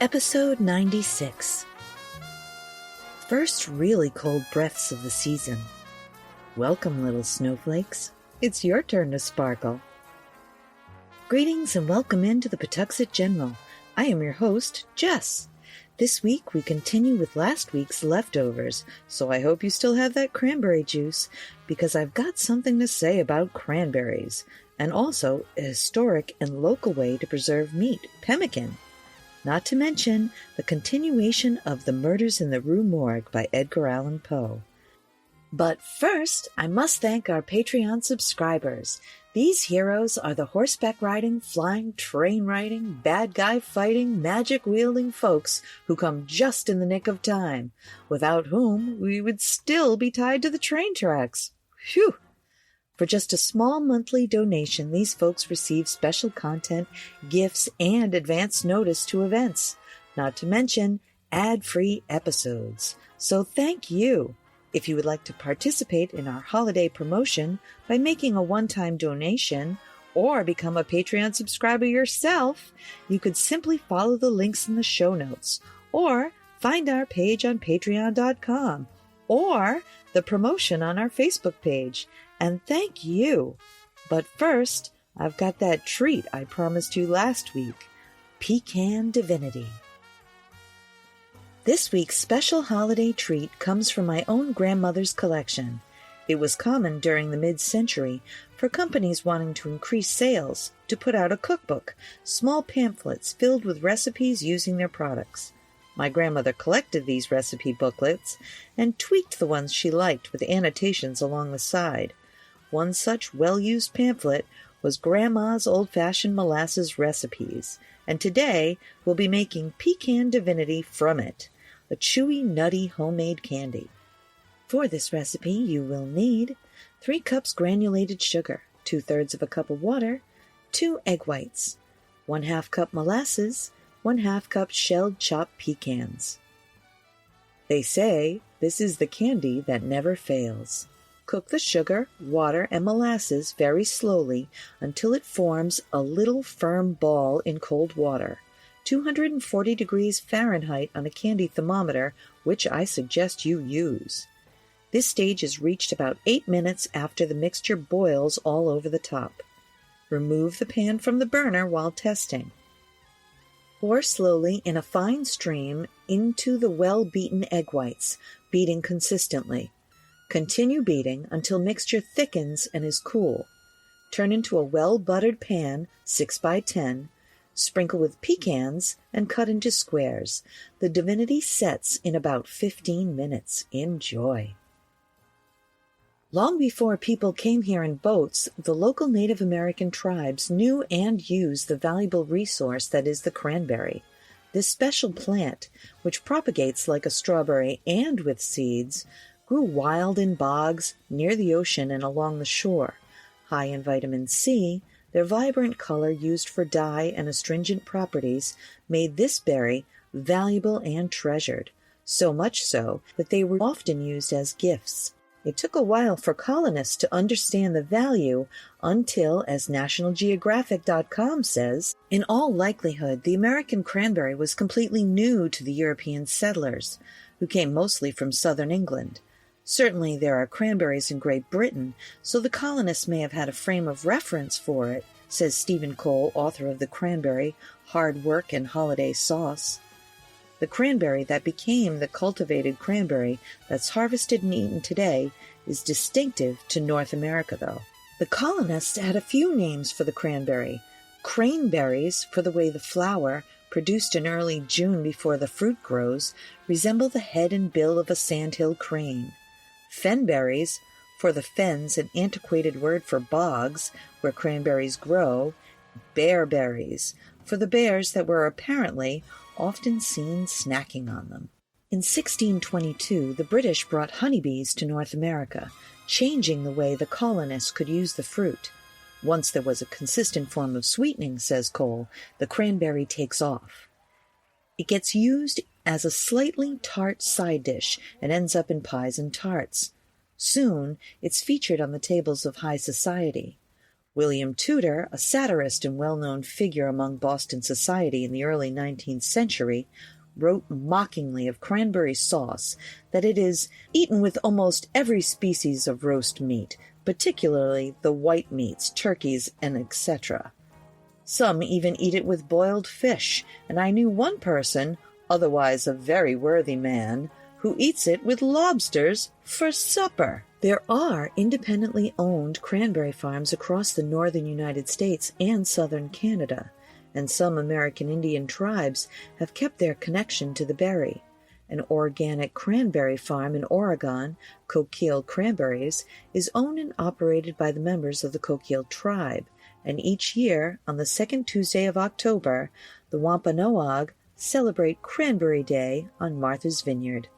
Episode 96. First really cold breaths of the season. Welcome, little snowflakes. It's your turn to sparkle. Greetings and welcome into the Pawtuxet General. I am your host, Jess. This week we continue with last week's leftovers, so I hope you still have that cranberry juice, because I've got something to say about cranberries, and also a historic and local way to preserve meat, pemmican. Not to mention the continuation of The Murders in the Rue Morgue by Edgar Allan Poe. But first, I must thank our Patreon subscribers. These heroes are the horseback riding, flying, train riding, bad guy fighting, magic wielding folks who come just in the nick of time, without whom we would still be tied to the train tracks. Phew! For just a small monthly donation, these folks receive special content, gifts, and advance notice to events, not to mention ad-free episodes. So thank you. If you would like to participate in our holiday promotion by making a one-time donation or become a Patreon subscriber yourself, you could simply follow the links in the show notes or find our page on patreon.com or the promotion on our Facebook page. And thank you. But first, I've got that treat I promised you last week, Pecan Divinity. This week's special holiday treat comes from my own grandmother's collection. It was common during the mid-century for companies wanting to increase sales to put out a cookbook, small pamphlets filled with recipes using their products. My grandmother collected these recipe booklets and tweaked the ones she liked with annotations along the side. One such well-used pamphlet was Grandma's Old-Fashioned Molasses Recipes, and today we'll be making Pecan Divinity from it, a chewy, nutty homemade candy. For this recipe, you will need 3 cups granulated sugar, 2/3 of a cup of water, 2 egg whites, 1/2 cup molasses, 1/2 cup shelled chopped pecans. They say this is the candy that never fails. Cook the sugar, water, and molasses very slowly until it forms a little firm ball in cold water, 240 degrees Fahrenheit on a candy thermometer, which I suggest you use. This stage is reached about 8 minutes after the mixture boils all over the top. Remove the pan from the burner while testing. Pour slowly in a fine stream into the well-beaten egg whites, beating consistently. Continue beating until mixture thickens and is cool. Turn into a well-buttered pan, 6 by 10, sprinkle with pecans, and cut into squares. The divinity sets in about 15 minutes. Enjoy. Long before people came here in boats, the local Native American tribes knew and used the valuable resource that is the cranberry. This special plant, which propagates like a strawberry and with seeds, grew wild in bogs, near the ocean and along the shore. High in vitamin C, their vibrant color used for dye and astringent properties made this berry valuable and treasured, so much so that they were often used as gifts. It took a while for colonists to understand the value until, as NationalGeographic.com says, in all likelihood, the American cranberry was completely new to the European settlers, who came mostly from southern England. Certainly there are cranberries in Great Britain, so the colonists may have had a frame of reference for it, says Stephen Cole, author of The Cranberry, Hard Work and Holiday Sauce. The cranberry that became the cultivated cranberry that's harvested and eaten today is distinctive to North America, though. The colonists had a few names for the cranberry. Craneberries, for the way the flower, produced in early June before the fruit grows, resemble the head and bill of a sandhill crane. Fenberries, for the fens, an antiquated word for bogs, where cranberries grow. Bearberries, for the bears that were apparently often seen snacking on them. In 1622, the British brought honeybees to North America, changing the way the colonists could use the fruit. Once there was a consistent form of sweetening, says Cole, the cranberry takes off. It gets used as a slightly tart side dish and ends up in pies and tarts. Soon, it's featured on the tables of high society. William Tudor, a satirist and well-known figure among Boston society in the early 19th century, wrote mockingly of cranberry sauce that it is eaten with almost every species of roast meat, particularly the white meats, turkeys, and etc. Some even eat it with boiled fish, and I knew one person, otherwise a very worthy man, who eats it with lobsters for supper. There are independently owned cranberry farms across the northern United States and southern Canada, and some American Indian tribes have kept their connection to the berry. An organic cranberry farm in Oregon, Coquille Cranberries, is owned and operated by the members of the Coquille tribe, and each year, on the second Tuesday of October, the Wampanoag celebrate Cranberry Day on Martha's Vineyard.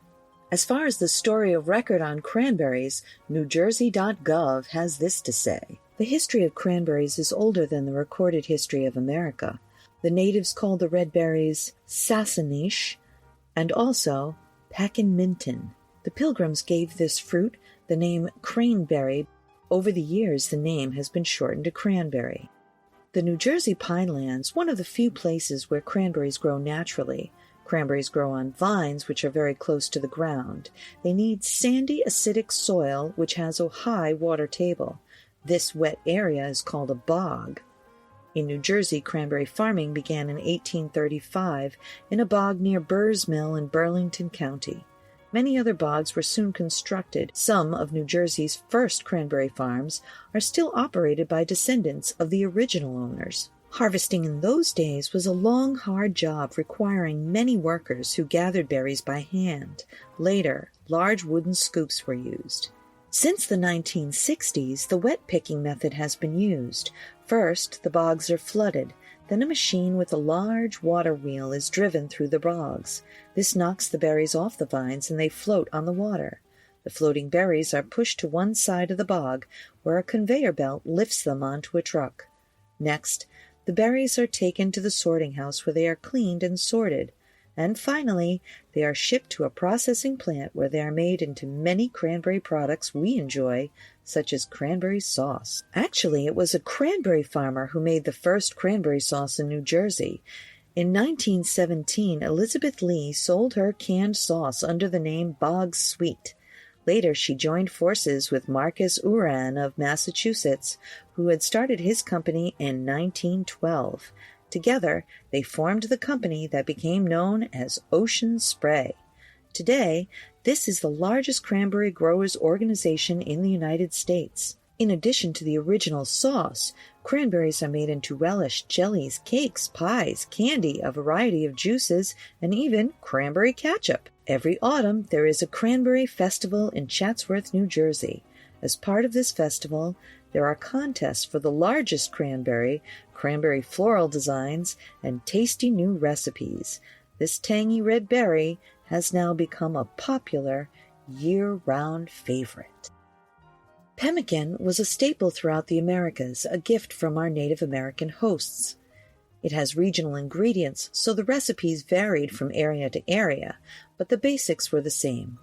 As far as the story of record on cranberries, NewJersey.gov has this to say. The history of cranberries is older than the recorded history of America. The natives called the red berries Sassanish and also Pecan. The Pilgrims gave this fruit the name craneberry. Over the years, the name has been shortened to cranberry. The New Jersey Pinelands, one of the few places where cranberries grow naturally. Cranberries grow on vines, which are very close to the ground. They need sandy, acidic soil, which has a high water table. This wet area is called a bog. In New Jersey, cranberry farming began in 1835 in a bog near Burrs Mill in Burlington County. Many other bogs were soon constructed. Some of New Jersey's first cranberry farms are still operated by descendants of the original owners. Harvesting in those days was a long, hard job requiring many workers who gathered berries by hand. Later, large wooden scoops were used. Since the 1960s, the wet picking method has been used. First, the bogs are flooded. Then a machine with a large water wheel is driven through the bogs. This knocks the berries off the vines and they float on the water. The floating berries are pushed to one side of the bog, where a conveyor belt lifts them onto a truck. Next, the berries are taken to the sorting house where they are cleaned and sorted. And finally, they are shipped to a processing plant where they are made into many cranberry products we enjoy, such as cranberry sauce. Actually, it was a cranberry farmer who made the first cranberry sauce in New Jersey. In 1917, Elizabeth Lee sold her canned sauce under the name Boggs Sweet. Later, she joined forces with Marcus Uran of Massachusetts, who had started his company in 1912. Together, they formed the company that became known as Ocean Spray. Today, this is the largest cranberry growers organization in the United States. In addition to the original sauce, cranberries are made into relish, jellies, cakes, pies, candy, a variety of juices, and even cranberry ketchup. Every autumn, there is a cranberry festival in Chatsworth, New Jersey. As part of this festival, there are contests for the largest cranberry floral designs, and tasty new recipes. This tangy red berry has now become a popular year-round favorite. Pemmican was a staple throughout the Americas, a gift from our Native American hosts. It has regional ingredients, so the recipes varied from area to area, but the basics were the same.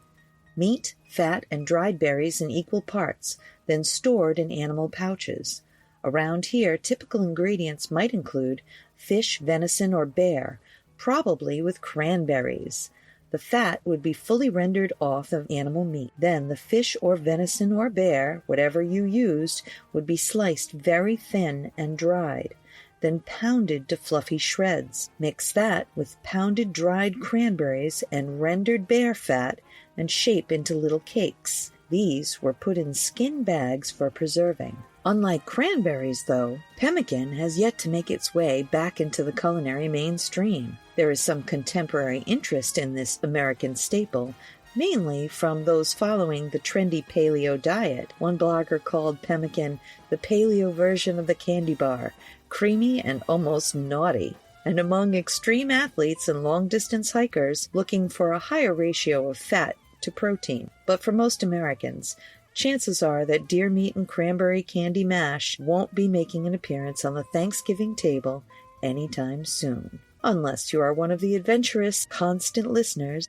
Meat, fat, and dried berries in equal parts, then stored in animal pouches. Around here, typical ingredients might include fish, venison, or bear, probably with cranberries. The fat would be fully rendered off of animal meat. Then the fish or venison or bear, whatever you used, would be sliced very thin and dried, then pounded to fluffy shreds. Mix that with pounded dried cranberries and rendered bear fat and shape into little cakes. These were put in skin bags for preserving. Unlike cranberries, though, pemmican has yet to make its way back into the culinary mainstream. There is some contemporary interest in this American staple, mainly from those following the trendy paleo diet. One blogger called pemmican the paleo version of the candy bar, creamy and almost naughty. And among extreme athletes and long-distance hikers looking for a higher ratio of fat to protein. But for most Americans, chances are that deer meat and cranberry candy mash won't be making an appearance on the Thanksgiving table anytime soon. Unless you are one of the adventurous, constant listeners.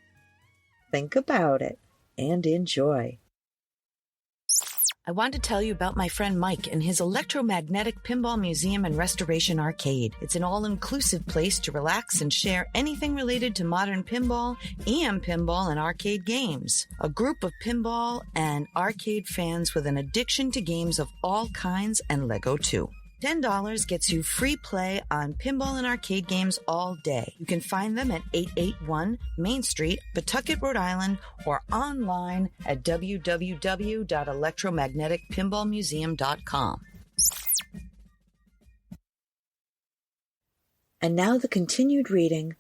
Think about it and enjoy. I want to tell you about my friend Mike and his electromagnetic pinball museum and restoration arcade. It's an all-inclusive place to relax and share anything related to modern pinball and arcade games. A group of pinball and arcade fans with an addiction to games of all kinds and Lego too. $10 gets you free play on pinball and arcade games all day. You can find them at 881 Main Street, Pawtucket, Rhode Island, or online at www.electromagneticpinballmuseum.com. And now the continued reading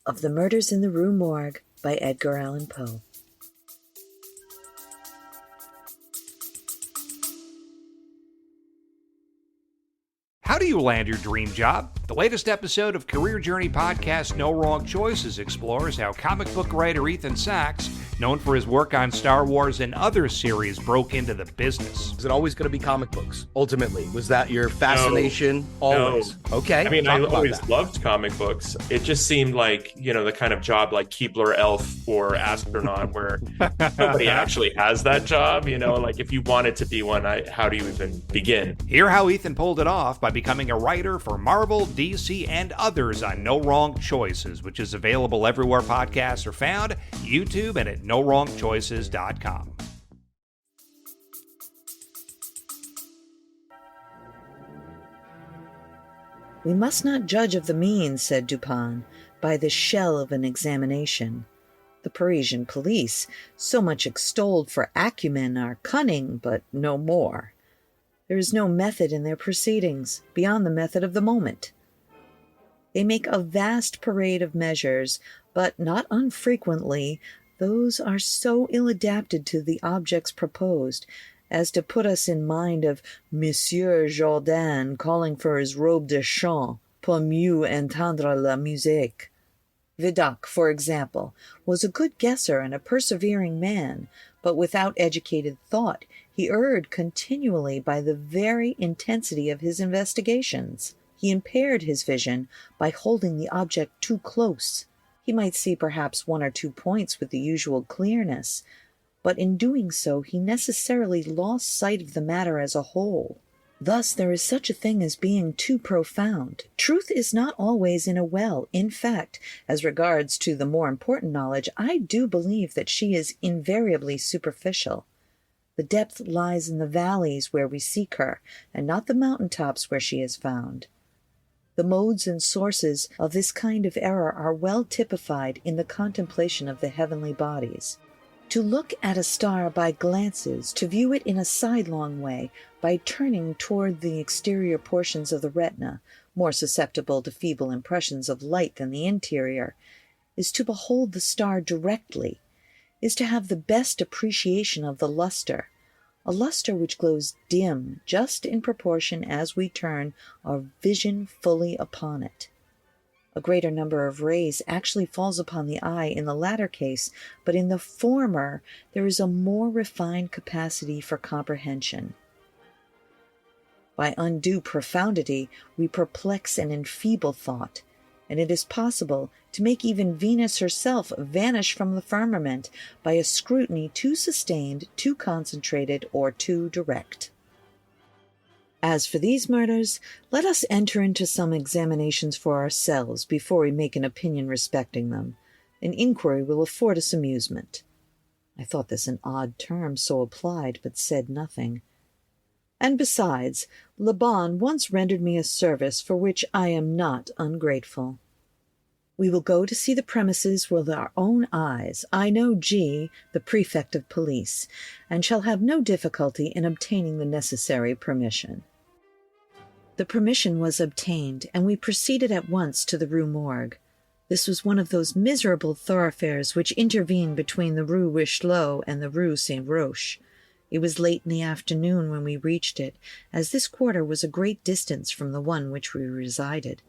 of The Murders in the Rue Morgue by Edgar Allan Poe. How do you land your dream job? The latest episode of Career Journey podcast No Wrong Choices explores how comic book writer Ethan Sachs, known for his work on Star Wars and other series, broke into the business. Is it always going to be comic books, ultimately? Was that your fascination? No. Always? No. Okay. I mean, I always loved comic books. It just seemed like, the kind of job like Keebler Elf or astronaut where nobody actually has that job. Like if you wanted to be one, how do you even begin? Hear how Ethan pulled it off by becoming a writer for Marvel, DC, and others on No Wrong Choices, which is available everywhere podcasts are found, YouTube, and at NoWrongChoices.com. We must not judge of the means, said Dupin, by the shell of an examination. The Parisian police, so much extolled for acumen, are cunning, but no more. There is no method in their proceedings, beyond the method of the moment. They make a vast parade of measures, but not unfrequently those are so ill adapted to the objects proposed as to put us in mind of Monsieur Jourdain calling for his robe de chambre pour mieux entendre la musique. Vidocq, for example, was a good guesser and a persevering man, but without educated thought he erred continually by the very intensity of his investigations. He impaired his vision by holding the object too close. He might see perhaps one or two points with the usual clearness, but in doing so he necessarily lost sight of the matter as a whole. Thus there is such a thing as being too profound. Truth is not always in a well. In fact, as regards to the more important knowledge, I do believe that she is invariably superficial. The depth lies in the valleys where we seek her, and not the mountain-tops where she is found. The modes and sources of this kind of error are well typified in the contemplation of the heavenly bodies. To look at a star by glances, to view it in a sidelong way, by turning toward the exterior portions of the retina, more susceptible to feeble impressions of light than the interior, is to behold the star directly, is to have the best appreciation of the luster, a luster which glows dim just in proportion as we turn our vision fully upon it. A greater number of rays actually falls upon the eye in the latter case, but in the former there is a more refined capacity for comprehension. By undue profundity we perplex and enfeeble thought, and it is possible to make even Venus herself vanish from the firmament by a scrutiny too sustained, too concentrated, or too direct. As for these murders, let us enter into some examinations for ourselves before we make an opinion respecting them. An inquiry will afford us amusement. I thought this an odd term so applied, but said nothing. And besides, Le Bon once rendered me a service for which I am not ungrateful. We will go to see the premises with our own eyes. I know G., the prefect of police, and shall have no difficulty in obtaining the necessary permission. The permission was obtained, and we proceeded at once to the Rue Morgue. This was one of those miserable thoroughfares which intervene between the Rue Richelieu and the Rue Saint-Roch. It was late in the afternoon when we reached it, as this quarter was a great distance from the one which we resided.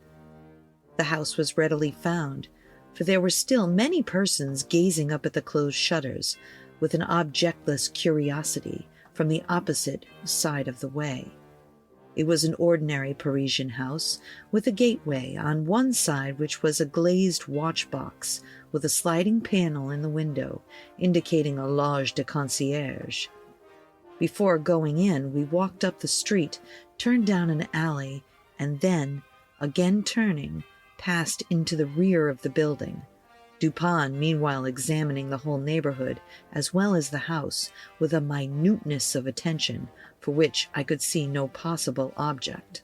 The house was readily found, for there were still many persons gazing up at the closed shutters, with an objectless curiosity, from the opposite side of the way. It was an ordinary Parisian house, with a gateway on one side which was a glazed watch-box, with a sliding panel in the window, indicating a loge de concierge. Before going in, we walked up the street, turned down an alley, and then, again turning, passed into the rear of the building. Dupin meanwhile examining the whole neighborhood, as well as the house, with a minuteness of attention for which I could see no possible object.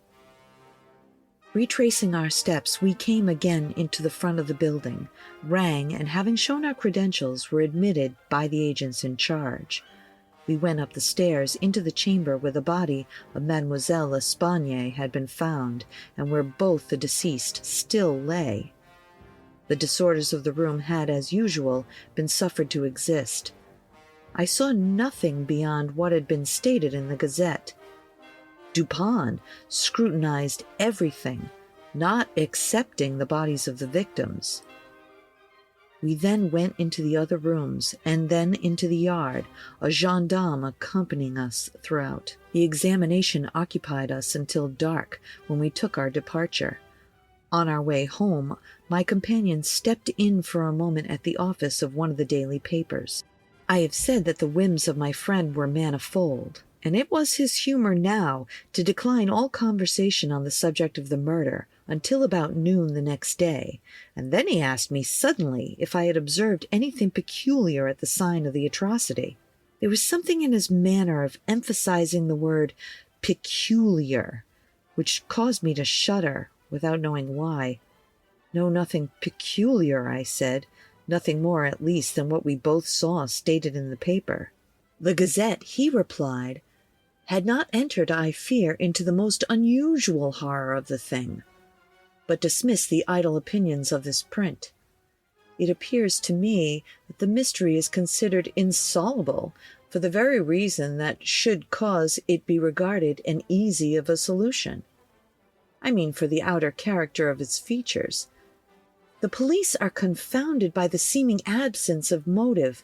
Retracing our steps, we came again into the front of the building, rang, and having shown our credentials, were admitted by the agents in charge. We went up the stairs into the chamber where the body of Mademoiselle L'Espagne had been found, and where both the deceased still lay. The disorders of the room had, as usual, been suffered to exist. I saw nothing beyond what had been stated in the Gazette. Dupin scrutinized everything, not excepting the bodies of the victims. We then went into the other rooms, and then into the yard, a gendarme accompanying us throughout. The examination occupied us until dark, when we took our departure. On our way home, my companion stepped in for a moment at the office of one of the daily papers. I have said that the whims of my friend were manifold, and it was his humor now to decline all conversation on the subject of the murder until about noon the next day, and then he asked me suddenly if I had observed anything peculiar at the sign of the atrocity. There was something in his manner of emphasizing the word peculiar, which caused me to shudder, without knowing why. No, nothing peculiar, I said, nothing more at least than what we both saw stated in the paper. The Gazette, he replied, had not entered, I fear, into the most unusual horror of the thing, but dismissed the idle opinions of this print. It appears to me that the mystery is considered insoluble, for the very reason that should cause it be regarded an easy of a solution. I mean for the outer character of its features. The police are confounded by the seeming absence of motive,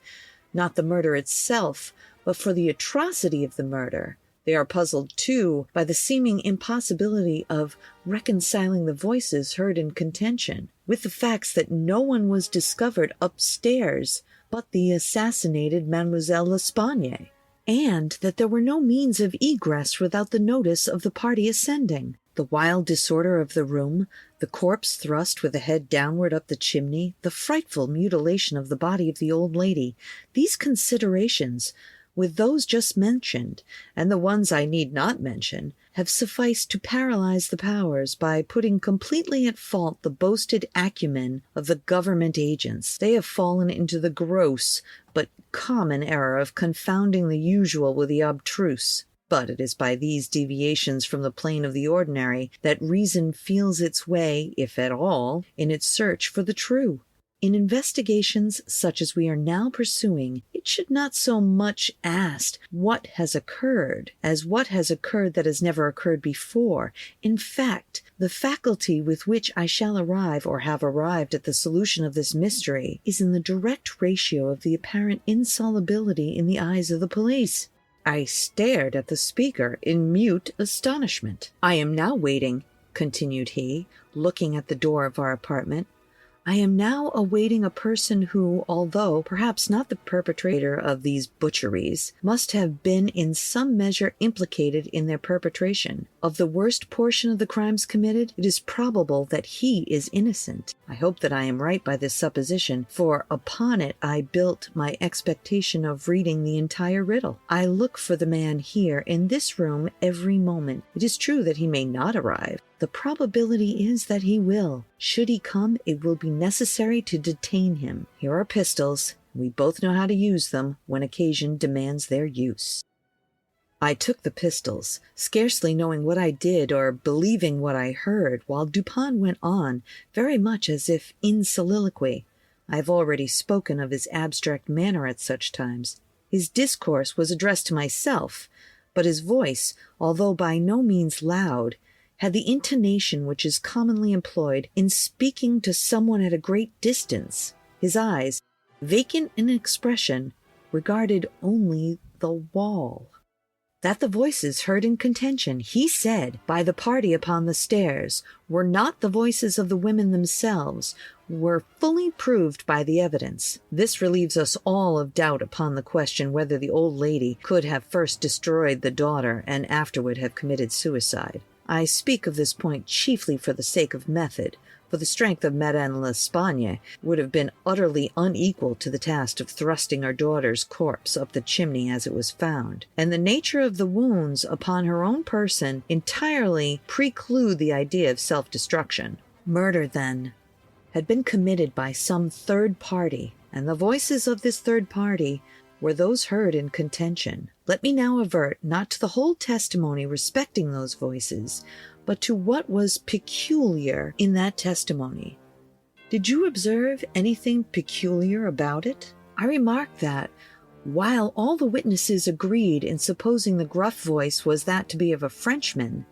not the murder itself, but for the atrocity of the murder. They are puzzled, too, by the seeming impossibility of reconciling the voices heard in contention with the facts that no one was discovered upstairs but the assassinated Mademoiselle L'Espagne, and that there were no means of egress without the notice of the party ascending. The wild disorder of the room, the corpse thrust with the head downward up the chimney, the frightful mutilation of the body of the old lady, these considerations, with those just mentioned, and the ones I need not mention, have sufficed to paralyze the powers by putting completely at fault the boasted acumen of the government agents. They have fallen into the gross but common error of confounding the usual with the abstruse. But it is by these deviations from the plane of the ordinary that reason feels its way, if at all, in its search for the true. In investigations such as we are now pursuing, it should not so much ask what has occurred as what has occurred that has never occurred before. In fact, the faculty with which I shall arrive or have arrived at the solution of this mystery is in the direct ratio of the apparent insolubility in the eyes of the police. I stared at the speaker in mute astonishment. I am now waiting, continued he, looking at the door of our apartment. I am now awaiting a person who, although perhaps not the perpetrator of these butcheries, must have been in some measure implicated in their perpetration. Of the worst portion of the crimes committed, it is probable that he is innocent. I hope that I am right by this supposition, for upon it I built my expectation of reading the entire riddle. I look for the man here in this room every moment. It is true that he may not arrive. The probability is that he will. Should he come, it will be necessary to detain him. Here are pistols. We both know how to use them when occasion demands their use. I took the pistols, scarcely knowing what I did or believing what I heard, while Dupin went on, very much as if in soliloquy. I have already spoken of his abstract manner at such times. His discourse was addressed to myself, but his voice, although by no means loud, had the intonation which is commonly employed in speaking to someone at a great distance. His eyes, vacant in expression, regarded only the wall. that the voices heard in contention, he said, by the party upon the stairs, were not the voices of the women themselves, were fully proved by the evidence. This relieves us all of doubt upon the question whether the old lady could have first destroyed the daughter and afterward have committed suicide. I speak of this point chiefly for the sake of method, for the strength of Madame L'Espagne would have been utterly unequal to the task of thrusting her daughter's corpse up the chimney as it was found, and the nature of the wounds upon her own person entirely preclude the idea of self-destruction. Murder, then, had been committed by some third party, and the voices of this third party were those heard in contention. Let me now avert not to the whole testimony respecting those voices, but to what was peculiar in that testimony. Did you observe anything peculiar about it? I remarked that, while all the witnesses agreed in supposing the gruff voice was that to be of a Frenchman,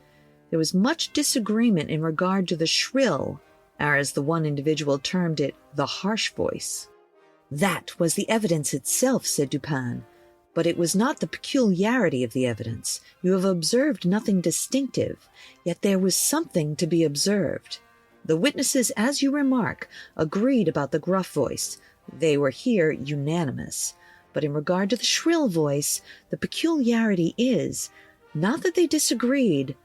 there was much disagreement in regard to the shrill, or as the one individual termed it, the harsh voice. That was the evidence itself, said Dupin, but it was not the peculiarity of the evidence. You have observed nothing distinctive, yet there was something to be observed. The witnesses, as you remark, agreed about the gruff voice. They were here unanimous. But in regard to the shrill voice, the peculiarity is, not that they disagreed,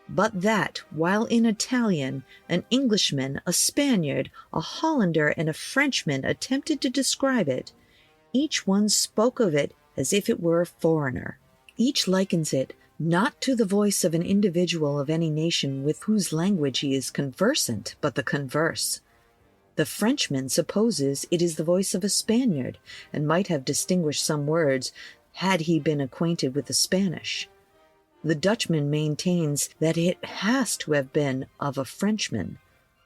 but that, while in Italian, an Englishman, a Spaniard, a Hollander, and a Frenchman attempted to describe it, each one spoke of it as if it were a foreigner. Each likens it not to the voice of an individual of any nation with whose language he is conversant, but the converse. The Frenchman supposes it is the voice of a Spaniard, and might have distinguished some words had he been acquainted with the Spanish. The Dutchman maintains that it has to have been of a Frenchman,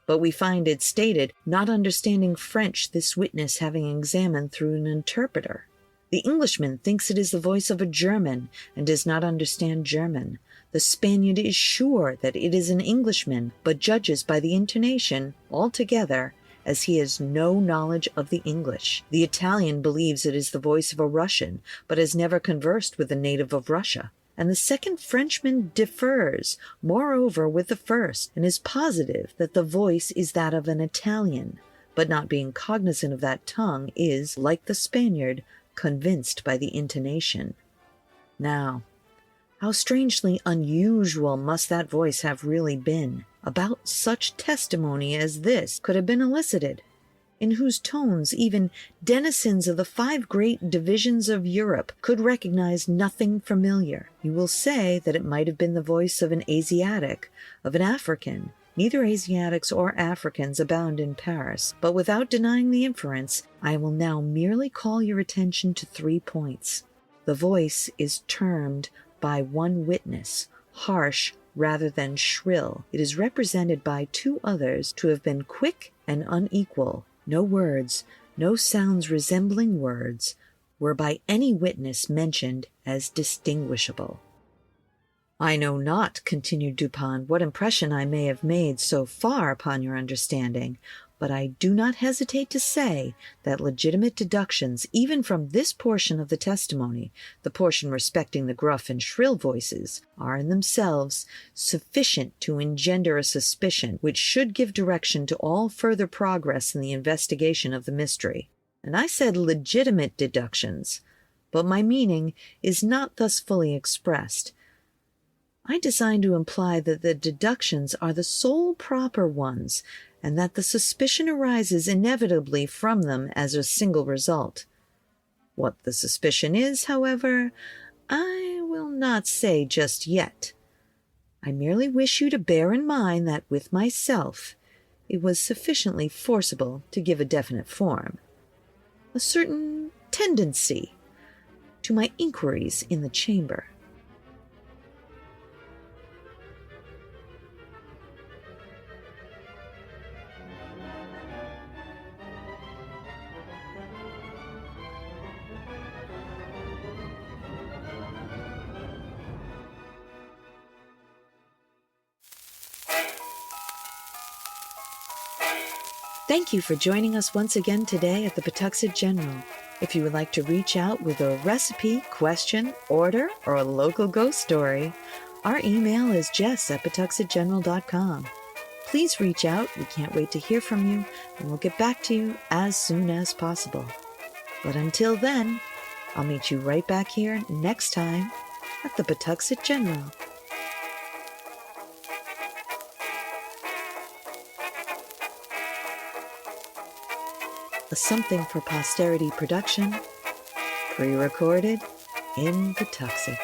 but we find it stated, not understanding French, this witness having examined through an interpreter. The Englishman thinks it is the voice of a German, and does not understand German. The Spaniard is sure that it is an Englishman, but judges by the intonation altogether, as he has no knowledge of the English. The Italian believes it is the voice of a Russian, but has never conversed with a native of Russia. And the second Frenchman differs, moreover, with the first, and is positive that the voice is that of an Italian, but not being cognizant of that tongue, is, like the Spaniard, convinced by the intonation. Now, how strangely unusual must that voice have really been, about such testimony as this could have been elicited, in whose tones even denizens of the 5 great divisions of Europe could recognize nothing familiar. You will say that it might have been the voice of an Asiatic, of an African. Neither Asiatics or Africans abound in Paris, but without denying the inference, I will now merely call your attention to 3 points. The voice is termed by one witness harsh rather than shrill. It is represented by 2 others to have been quick and unequal. No words, no sounds resembling words, were by any witness mentioned as distinguishable. I know not, continued Dupin, what impression I may have made so far upon your understanding, but I do not hesitate to say that legitimate deductions, even from this portion of the testimony, the portion respecting the gruff and shrill voices, are in themselves sufficient to engender a suspicion which should give direction to all further progress in the investigation of the mystery. And I said legitimate deductions, but my meaning is not thus fully expressed. I design to imply that the deductions are the sole proper ones, and that the suspicion arises inevitably from them as a single result. What the suspicion is, however, I will not say just yet. I merely wish you to bear in mind that with myself it was sufficiently forcible to give a definite form, a certain tendency, to my inquiries in the chamber. Thank you for joining us once again today at the Pawtuxet General. If you would like to reach out with a recipe, question, order, or a local ghost story, our email is jess@pawtuxetgeneral.com. Please reach out. We can't wait to hear from you, and we'll get back to you as soon as possible. But until then, I'll meet you right back here next time at the Pawtuxet General. A Something for Posterity production, pre-recorded in Pawtuxet.